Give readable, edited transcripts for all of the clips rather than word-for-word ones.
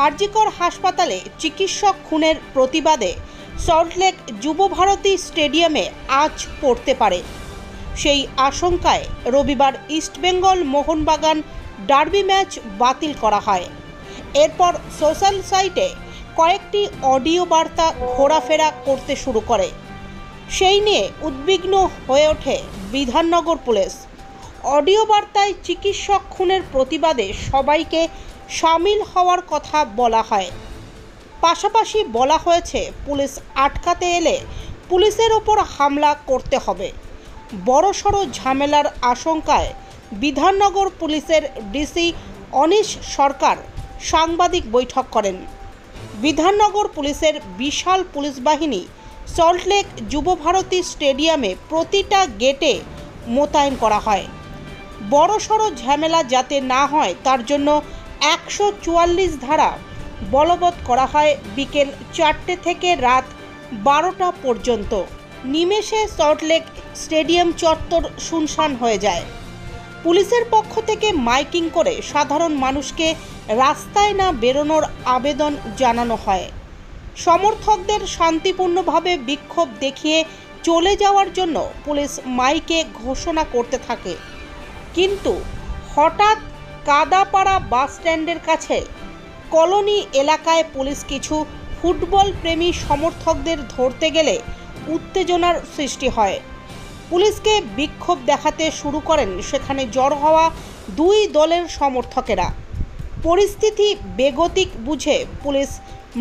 আরজিকর হাসপাতালে চিকিৎসক খুনের প্রতিবাদে সল্টলেক যুবভারতী স্টেডিয়ামে আজ পড়তে পারে। সেই আশঙ্কায় রবিবার ইস্টবেঙ্গল মোহনবাগান ডার্বি ম্যাচ বাতিল করা হয়। এরপর সোশ্যাল সাইটে কয়েকটি অডিও বার্তা ঘোরাফেরা করতে শুরু করে। সেই নিয়ে উদ্বিগ্ন হয়ে ওঠে বিধাননগর পুলিশ। অডিও বার্তায় চিকিৎসক খুনের প্রতিবাদে সবাইকে সামিল হওয়ার কথা বলা হয়। পাশাপাশি বলা হয়েছে পুলিশ আটকাতে এলে পুলিশের ওপর হামলা করতে হবে। বড়সড় ঝামেলার আশঙ্কায় বিধাননগর পুলিশের ডিসি অনিশ সরকার সাংবাদিক বৈঠক করেন। বিধাননগর পুলিশের বিশাল পুলিশ বাহিনী সল্টলেক যুবভারতী স্টেডিয়ামে প্রতিটা গেটে মোতায়েন করা হয়। বড়সড় ঝামেলা যাতে না হয় তার জন্য 144 ধারা বলবৎ করা হয়। বিকেল 4টে থেকে রাত 12টা পর্যন্ত নিমেষে সল্টলেক স্টেডিয়াম চত্বর শুনশান হয়ে যায়। পুলিশের পক্ষ থেকে মাইকিং করে সাধারণ মানুষকে রাস্তায় না বেরোনোর আবেদন জানানো হয়। সমর্থকদের শান্তিপূর্ণভাবে বিক্ষোভ দেখিয়ে চলে যাওয়ার জন্য পুলিশ মাইকে ঘোষণা করতে থাকে। কিন্তু হঠাৎ কাদাপাড়া বাস স্ট্যান্ডের কাছে কলোনি এলাকায় পুলিশ কিছু ফুটবল প্রেমী সমর্থকদের ধরতে গেলে উত্তেজনার সৃষ্টি হয়। পুলিশকে বিক্ষোভ দেখাতে শুরু করেন সেখানে জড়ো হওয়া দুই দলের সমর্থকেরা। পরিস্থিতি বেগতিক বুঝে পুলিশ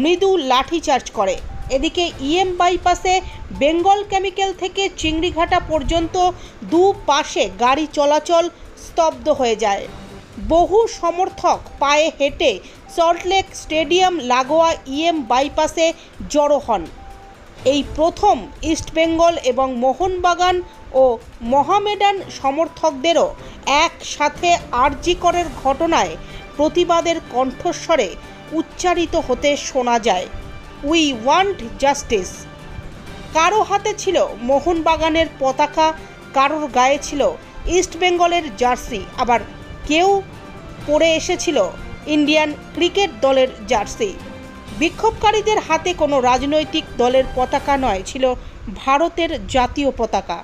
মৃদু লাঠিচার্জ করে। এদিকে বাইপাসে বেঙ্গল কেমিক্যাল থেকে চিংড়িঘাটা পর্যন্ত দুপাশে গাড়ি চলাচল স্তব্ধ হয়ে যায়। বহু সমর্থক পায়ে হেঁটে সল্টলেক স্টেডিয়াম লাগোয়া বাইপাসে জড়ো হন। এই প্রথম ইস্টবেঙ্গল এবং মোহনবাগান ও মোহামেডান সমর্থকদেরও একসাথে আরজিকরের ঘটনায় প্রতিবাদের কণ্ঠস্বরে উচ্চারিত হতে শোনা যায়, উই ওয়ান্ট জাস্টিস। কারো হাতে ছিল মোহনবাগানের পতাকা, কারোর গায়ে ছিল ইস্টবেঙ্গলের জার্সি, আবার কেউ পরে এসেছিল ইন্ডিয়ান ক্রিকেট দলের জার্সি। বিক্ষোভকারীদের হাতে কোনো রাজনৈতিক দলের পতাকা নয়, ছিল ভারতের জাতীয় পতাকা।